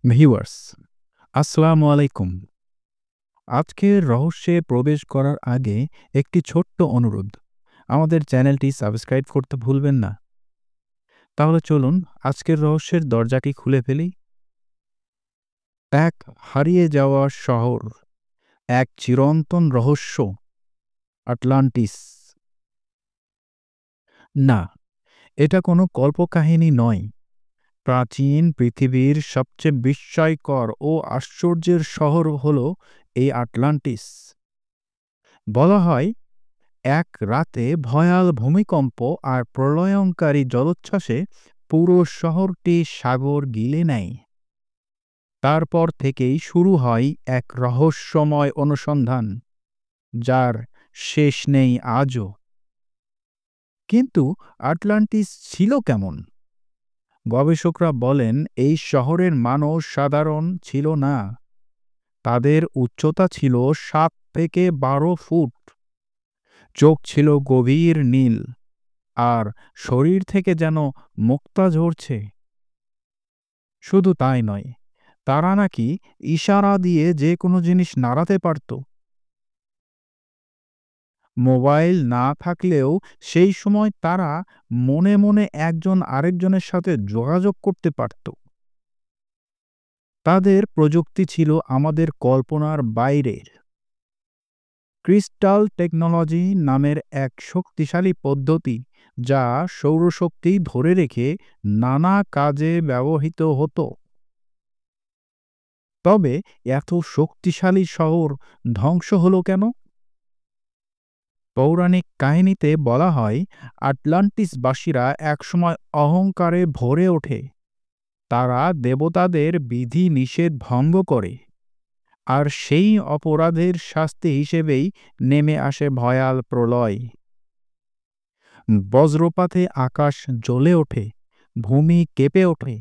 Viewers, আসসালামু আলাইকুম। আজকের রহস্যে প্রবেশ করার আগে একটি ছোট্ট অনুরোধ। আমাদের চ্যানেলটি সাবস্ক্রাইব করতে ভুলবেন না। তাহলে চলুন আজকের রহস্যের দরজাটি খুলে ফেলি। এক হারিয়ে যাওয়া শহর, এক চিরন্তন রহস্য, আটলান্টিস। না, এটা কোনো কল্পকাহিনী নয়। প্রাচীন পৃথিবীর সবচেয়ে বিস্ময়কর ও আশ্চর্যের শহর হল এই আটলান্টিস। বলা হয় এক রাতে ভয়াল ভূমিকম্প আর প্রলয়ঙ্কারী জলোচ্ছ্বাসে পুরো শহরটি সাগর গিলে নেয়। তারপর থেকেই শুরু হয় এক রহস্যময় অনুসন্ধান, যার শেষ নেই আজও। কিন্তু আটলান্টিস ছিল কেমন? গবেষকরা বলেন এই শহরের মানুষ সাধারণ ছিল না। তাদের উচ্চতা ছিল ৭ থেকে ১২ ফুট, চোখ ছিল গভীর নীল, আর শরীর থেকে যেন মুক্তা ঝরছে। শুধু তাই নয়, তারা নাকি ইশারা দিয়ে যে কোনো জিনিস নাড়াতে পারত। মোবাইল না থাকলেও সেই সময় তারা মনে মনে একজন আরেকজনের সাথে যোগাযোগ করতে পারত। তাদের প্রযুক্তি ছিল আমাদের কল্পনার বাইরের। ক্রিস্টাল টেকনোলজি নামের এক শক্তিশালী পদ্ধতি, যা সৌরশক্তি ধরে রেখে নানা কাজে ব্যবহৃত হতো। তবে এত শক্তিশালী শহর ধ্বংস হলো কেন? পৌরাণিক কাহিনীতে বলা হয় আটলান্টিসবাসীরা একসময় অহংকারে ভরে ওঠে। তারা দেবতাদের বিধি নিষেধ ভঙ্গ করে, আর সেই অপরাধের শাস্তি হিসেবেই নেমে আসে ভয়াল প্রলয়। বজ্রপাতে আকাশ জ্বলে ওঠে, ভূমি কেঁপে ওঠে,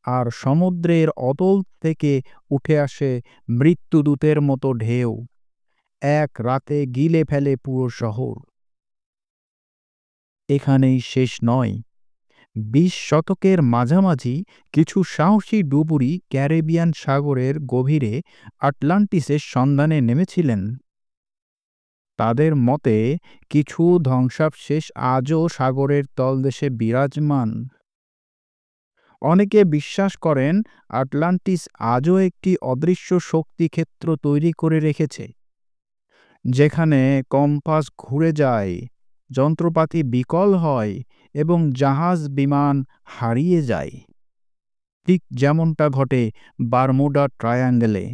আর সমুদ্রের অতল থেকে উঠে আসে মৃত্যুদূতের মতো ঢেউ, এক রাতে গিলে ফেলে পুরো শহর। এখানেই শেষ নয়। ২০ শতকের মাঝামাঝি কিছু সাহসী ডুবুরি ক্যারিবিয়ান সাগরের গভীরে আটলান্টিসের সন্ধানে নেমেছিলেন। তাদের মতে কিছু ধ্বংসাবশেষ আজও সাগরের তলদেশে বিরাজমান। অনেকে বিশ্বাস করেন আটলান্টিস আজও একটি অদৃশ্য শক্তি ক্ষেত্র তৈরি করে রেখেছে, যেখানে কম্পাস ঘুরে যায়, যন্ত্রপাতি বিকল হয় এবং জাহাজ বিমান হারিয়ে যায়, ঠিক যেমনটা ঘটে বারমুডা ট্রায়াঙ্গলে।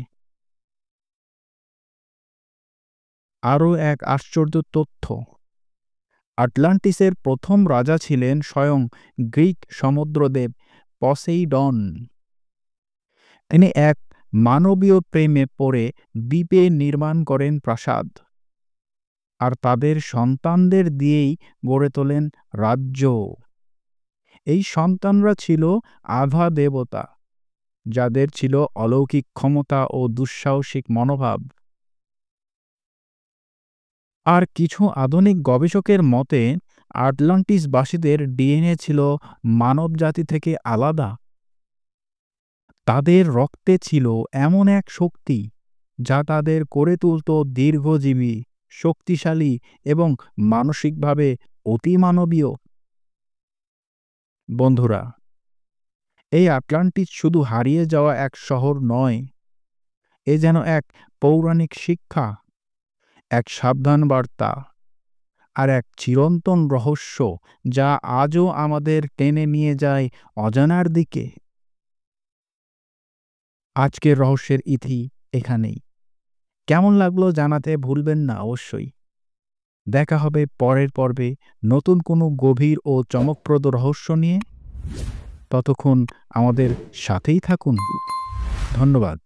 আরও এক আশ্চর্য তথ্য, আটলান্টিসের প্রথম রাজা ছিলেন স্বয়ং গ্রিক সমুদ্রদেব পসেইডন। তিনি এক মানবীয় প্রেমে পড়ে দ্বীপে নির্মাণ করেন প্রাসাদ, আর তাদের সন্তানদের দিয়েই গড়ে তোলেন রাজ্য। এই সন্তানরা ছিল আধা দেবতা, যাদের ছিল অলৌকিক ক্ষমতা ও দুঃসাহসিক মনোভাব। আর কিছু আধুনিক গবেষকের মতে আটলান্টিসবাসীদের ডিএনএ ছিল মানবজাতি থেকে আলাদা। তাদের রক্তে ছিল এমন এক শক্তি, যা তাদের করে তুলত দীর্ঘজীবী, শক্তিশালী এবং মানসিকভাবে অতিমানবীয়। বন্ধুরা, এই আটলান্টিস শুধু হারিয়ে যাওয়া এক শহর নয়, এ যেন এক পৌরাণিক শিক্ষা, এক সাবধান বার্তা, আর এক চিরন্তন রহস্য, যা আজও আমাদের টেনে নিয়ে যায় অজানার দিকে। আজকের রহস্যের ইতি এখানেই। কেমন লাগলো জানাতে ভুলবেন না অবশ্যই। দেখা হবে পরের পর্বে নতুন কোনো গভীর ও চমকপ্রদ রহস্য নিয়ে। ততক্ষণ আমাদের সাথেই থাকুন। ধন্যবাদ।